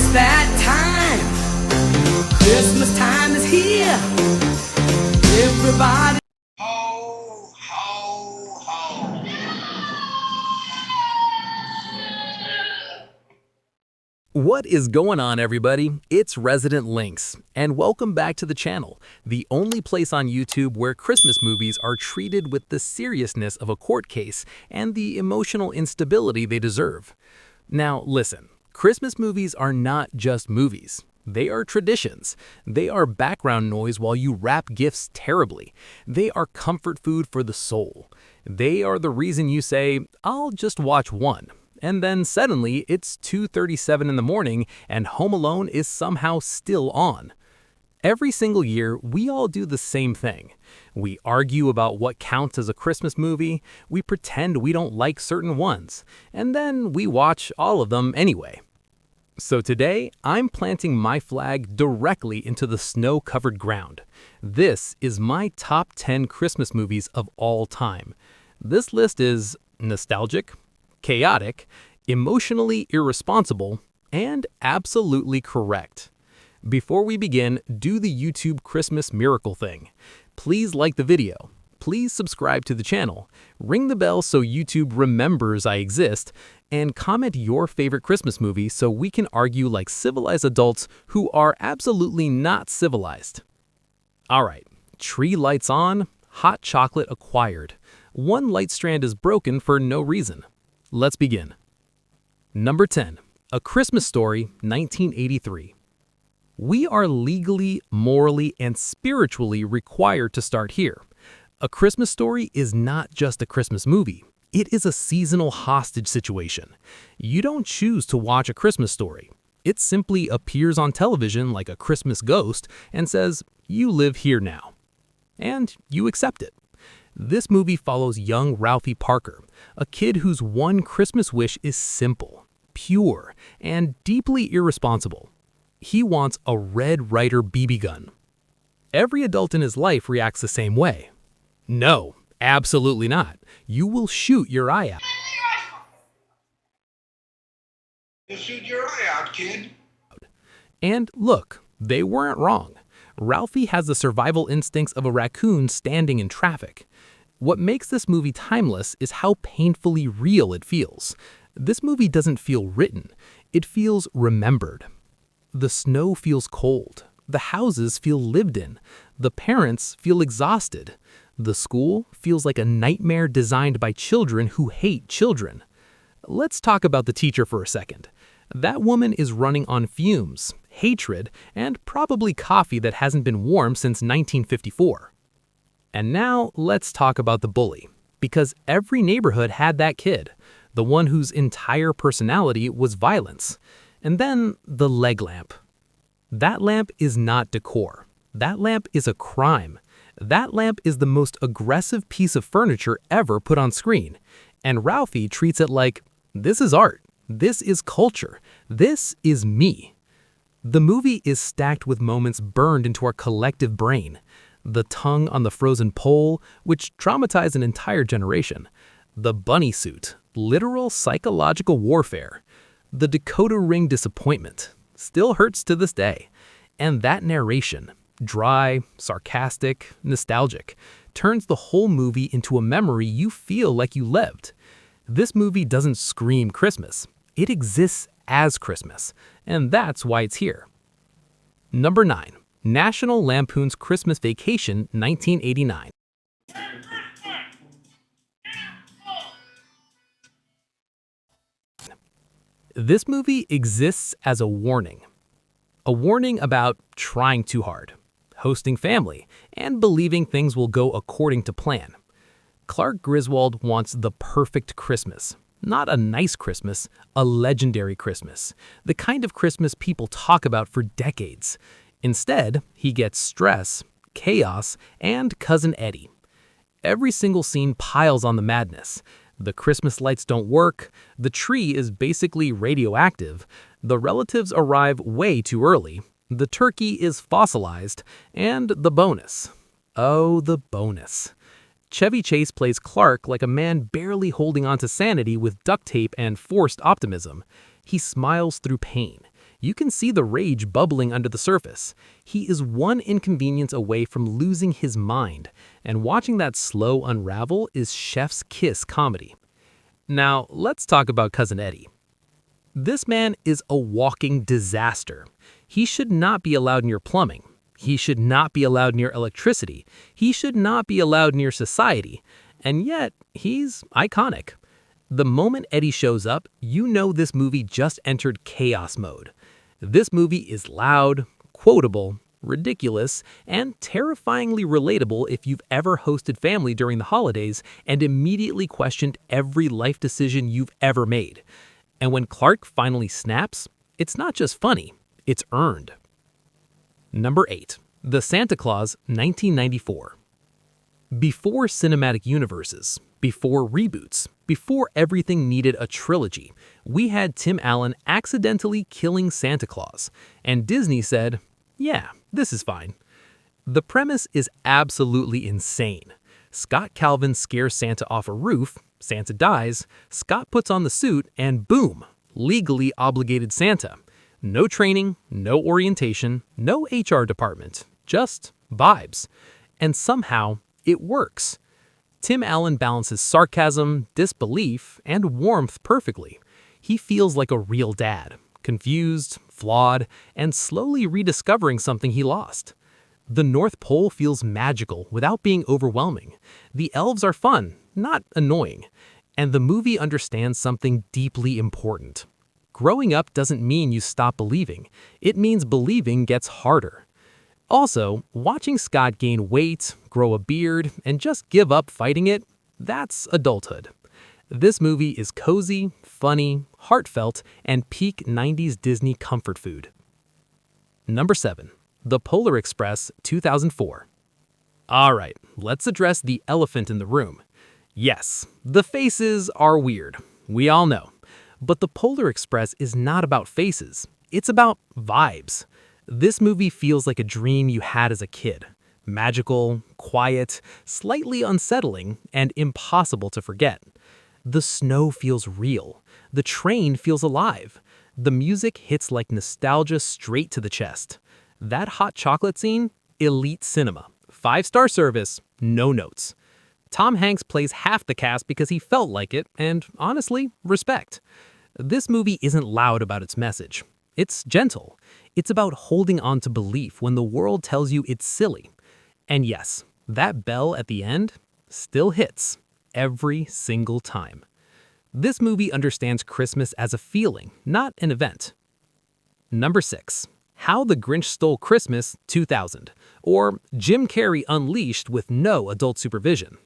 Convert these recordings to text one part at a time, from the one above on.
It's that time. Christmas time is here. Everybody. Ho, ho, ho. What is going on, everybody? It's Resident Lynx, and welcome back to the channel, the only place on YouTube where Christmas movies are treated with the seriousness of a court case and the emotional instability they deserve. Now, listen, Christmas movies are not just movies. They are traditions. They are background noise while you wrap gifts terribly. They are comfort food for the soul. They are the reason you say, "I'll just watch one." And then suddenly it's 2:37 in the morning and Home Alone is somehow still on. Every single year, we all do the same thing. We argue about what counts as a Christmas movie, we pretend we don't like certain ones, and then we watch all of them anyway. So today, I'm planting my flag directly into the snow-covered ground. This is my top 10 Christmas movies of all time. This list is nostalgic, chaotic, emotionally irresponsible, and absolutely correct. Before we begin, do the YouTube Christmas miracle thing. Please like the video. Please subscribe to the channel. Ring the bell so YouTube remembers I exist, and comment your favorite Christmas movie so we can argue like civilized adults who are absolutely not civilized. All right, tree lights on, hot chocolate acquired. One light strand is broken for no reason. Let's begin. Number 10, A Christmas Story, 1983. We are legally, morally, and spiritually required to start here. A Christmas Story is not just a Christmas movie. It is a seasonal hostage situation. You don't choose to watch A Christmas Story. It simply appears on television like a Christmas ghost and says, "You live here now." And you accept it. This movie follows young Ralphie Parker, a kid whose one Christmas wish is simple, pure, and deeply irresponsible. He wants a Red Ryder BB gun. Every adult in his life reacts the same way. No, absolutely not. You will shoot your eye out. You'll shoot your eye out, kid. And look, they weren't wrong. Ralphie has the survival instincts of a raccoon standing in traffic. What makes this movie timeless is how painfully real it feels. This movie doesn't feel written, it feels remembered. The snow feels cold, the houses feel lived in, the parents feel exhausted, the school feels like a nightmare designed by children who hate children. Let's talk about the teacher for a second. That woman is running on fumes, hatred, and probably coffee that hasn't been warm since 1954. And now let's talk about the bully, because every neighborhood had that kid, the one whose entire personality was violence. And then the leg lamp. That lamp is not decor. That lamp is a crime. That lamp is the most aggressive piece of furniture ever put on screen. And Ralphie treats it like, this is art. This is culture. This is me. The movie is stacked with moments burned into our collective brain. The tongue on the frozen pole, which traumatized an entire generation. The bunny suit, literal psychological warfare. The decoder ring disappointment, still hurts to this day. And that narration, dry, sarcastic, nostalgic, turns the whole movie into a memory you feel like you lived. This movie doesn't scream Christmas. It exists as Christmas, and that's why it's here. Number 9, National Lampoon's Christmas Vacation, 1989. This movie exists as a warning about trying too hard, hosting family, and believing things will go according to plan. Clark Griswold wants the perfect Christmas. Not a nice Christmas, a legendary Christmas. The kind of Christmas people talk about for decades. Instead, he gets stress, chaos, and Cousin Eddie. Every single scene piles on the madness. The Christmas lights don't work, the tree is basically radioactive, the relatives arrive way too early, the turkey is fossilized, and the bonus. Oh, the bonus. Chevy Chase plays Clark like a man barely holding on to sanity with duct tape and forced optimism. He smiles through pain. You can see the rage bubbling under the surface. He is one inconvenience away from losing his mind, and watching that slow unravel is chef's kiss comedy. Now, let's talk about Cousin Eddie. This man is a walking disaster. He should not be allowed near plumbing. He should not be allowed near electricity. He should not be allowed near society. And yet, he's iconic. The moment Eddie shows up, you know this movie just entered chaos mode. This movie is loud, quotable, ridiculous, and terrifyingly relatable if you've ever hosted family during the holidays and immediately questioned every life decision you've ever made. And when Clark finally snaps, it's not just funny, it's earned. Number 8. The Santa Claus, 1994. Before cinematic universes, before reboots, before everything needed a trilogy, we had Tim Allen accidentally killing Santa Claus, and Disney said, yeah, this is fine. The premise is absolutely insane. Scott Calvin scares Santa off a roof, Santa dies, Scott puts on the suit, and boom, legally obligated Santa. No training, no orientation, no HR department, just vibes. And somehow, it works. Tim Allen balances sarcasm, disbelief, and warmth perfectly. He feels like a real dad, confused, flawed, and slowly rediscovering something he lost. The North Pole feels magical without being overwhelming. The elves are fun, not annoying. And the movie understands something deeply important. Growing up doesn't mean you stop believing. It means believing gets harder. Also, watching Scott gain weight, grow a beard, and just give up fighting it, that's adulthood. This movie is cozy, funny, heartfelt, and peak 90s Disney comfort food. Number 7. The Polar Express, 2004. Alright, let's address the elephant in the room. Yes, the faces are weird. We all know. But the Polar Express is not about faces. It's about vibes. This movie feels like a dream you had as a kid. Magical, quiet, slightly unsettling, and impossible to forget. The snow feels real. The train feels alive. The music hits like nostalgia straight to the chest. That hot chocolate scene? Elite cinema. 5-star service, no notes. Tom Hanks plays half the cast because he felt like it, and honestly, respect. This movie isn't loud about its message. It's gentle. It's about holding on to belief when the world tells you it's silly. And yes, that bell at the end still hits every single time. This movie understands Christmas as a feeling, not an event. Number 6. How the Grinch Stole Christmas, 2000, or Jim Carrey Unleashed with no adult supervision.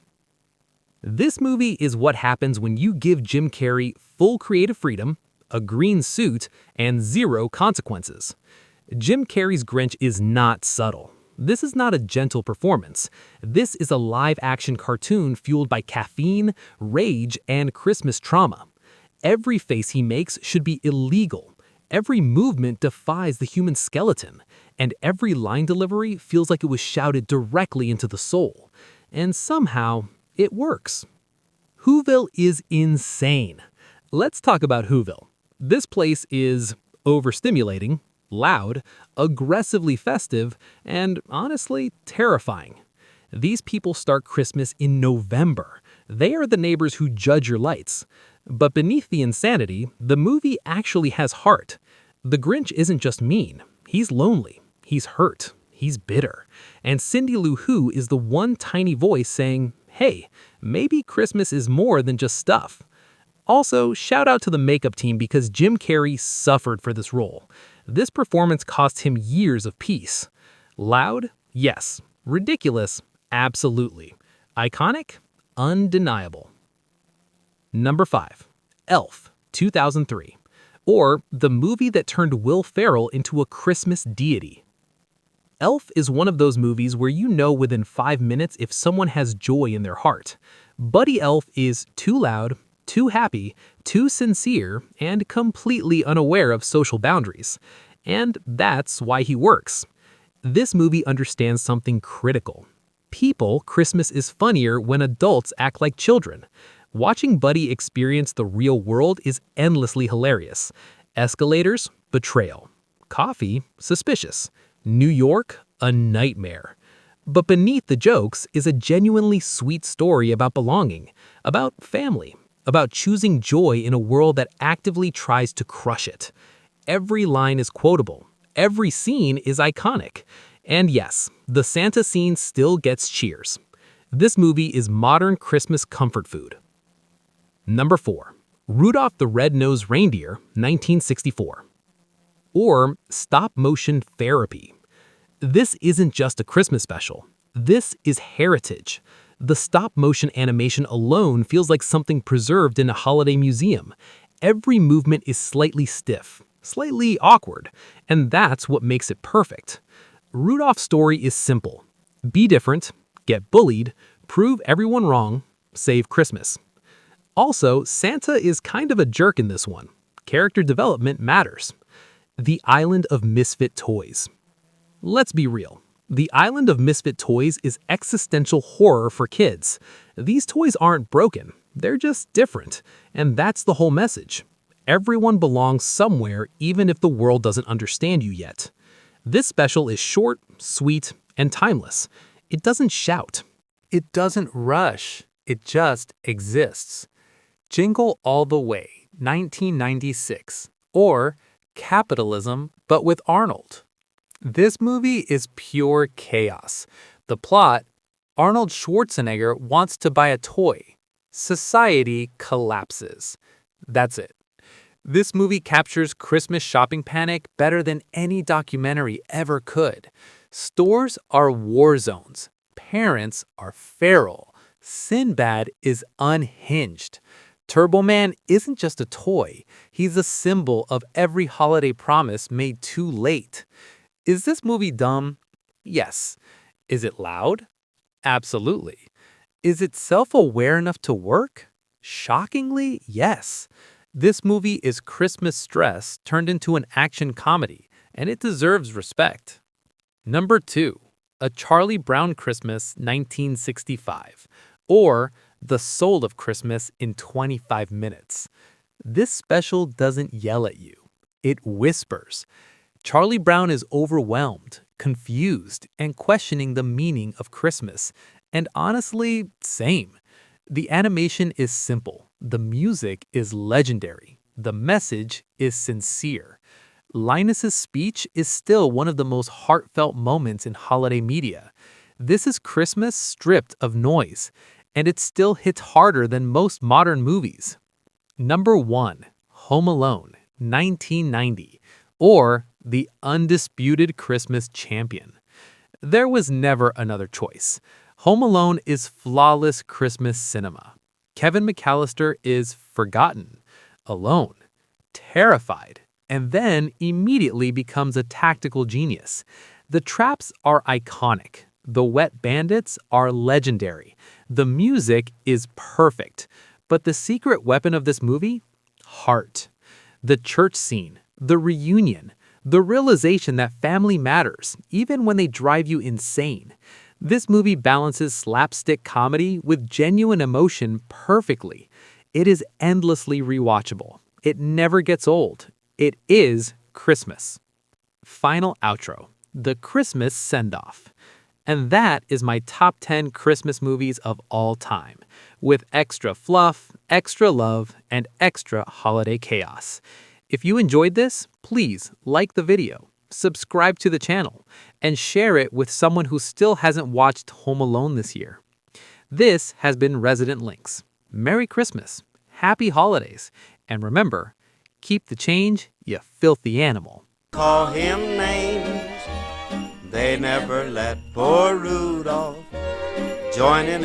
This movie is what happens when you give Jim Carrey full creative freedom, a green suit, and zero consequences. Jim Carrey's Grinch is not subtle. This is not a gentle performance. This is a live-action cartoon fueled by caffeine, rage, and Christmas trauma. Every face he makes should be illegal. Every movement defies the human skeleton. And every line delivery feels like it was shouted directly into the soul. And somehow, it works. Whoville is insane. Let's talk about Whoville. This place is overstimulating, loud, aggressively festive, and honestly terrifying. These people start Christmas in November. They are the neighbors who judge your lights. But beneath the insanity, the movie actually has heart. The Grinch isn't just mean. He's lonely. He's hurt. He's bitter. And Cindy Lou Who is the one tiny voice saying, hey, maybe Christmas is more than just stuff. Also, shout out to the makeup team because Jim Carrey suffered for this role. This performance cost him years of peace. Loud? Yes. Ridiculous? Absolutely. Iconic? Undeniable. Number 5. Elf, 2003. Or the movie that turned Will Ferrell into a Christmas deity. Elf is one of those movies where you know within 5 minutes if someone has joy in their heart. Buddy Elf is too loud, too happy, too sincere, and completely unaware of social boundaries. And that's why he works. This movie understands something critical. People, Christmas is funnier when adults act like children. Watching Buddy experience the real world is endlessly hilarious. Escalators, betrayal. Coffee, suspicious. New York, a nightmare. But beneath the jokes is a genuinely sweet story about belonging, about family, about choosing joy in a world that actively tries to crush it. Every line is quotable. Every scene is iconic. And yes, the Santa scene still gets cheers. This movie is modern Christmas comfort food. Number 4. Rudolph the Red-Nosed Reindeer, 1964. Or stop-motion therapy. This isn't just a Christmas special. This is heritage. The stop-motion animation alone feels like something preserved in a holiday museum. Every movement is slightly stiff, slightly awkward, and that's what makes it perfect. Rudolph's story is simple. Be different, get bullied, prove everyone wrong, save Christmas. Also, Santa is kind of a jerk in this one. Character development matters. The Island of Misfit Toys. Let's be real. The Island of Misfit Toys is existential horror for kids. These toys aren't broken, they're just different, and that's the whole message. Everyone belongs somewhere even if the world doesn't understand you yet. This special is short, sweet, and timeless. It doesn't shout. It doesn't rush. It just exists. Jingle All the Way, 1996, or Capitalism, but with Arnold. This movie is pure chaos. The plot: Arnold Schwarzenegger wants to buy a toy. Society collapses. That's it. This movie captures Christmas shopping panic better than any documentary ever could. Stores are war zones. Parents are feral. Sinbad is unhinged. Turbo Man isn't just a toy. He's a symbol of every holiday promise made too late. Is this movie dumb? Yes. Is it loud? Absolutely. Is it self-aware enough to work? Shockingly, yes. This movie is Christmas stress turned into an action comedy, and it deserves respect. Number 2. A Charlie Brown Christmas, 1965, or The Soul of Christmas in 25 minutes. This special doesn't yell at you. It whispers. Charlie Brown is overwhelmed, confused, and questioning the meaning of Christmas. And honestly, same. The animation is simple. The music is legendary. The message is sincere. Linus's speech is still one of the most heartfelt moments in holiday media. This is Christmas stripped of noise, and it still hits harder than most modern movies. Number 1. Home Alone, 1990, or The Undisputed Christmas Champion. There was never another choice. Home Alone is flawless Christmas cinema. Kevin McAllister is forgotten, alone, terrified, and then immediately becomes a tactical genius. The traps are iconic. The wet bandits are legendary. The music is perfect. But the secret weapon of this movie? Heart. The church scene, the reunion, the realization that family matters, even when they drive you insane. This movie balances slapstick comedy with genuine emotion perfectly. It is endlessly rewatchable. It never gets old. It is Christmas. Final outro, the Christmas send-off. And that is my top 10 Christmas movies of all time, with extra fluff, extra love, and extra holiday chaos. If you enjoyed this, please like the video, subscribe to the channel, and share it with someone who still hasn't watched Home Alone this year. This has been Resident Lynx. Merry Christmas, Happy Holidays, and remember, keep the change, you filthy animal. Call him names they never let poor Rudolph joining in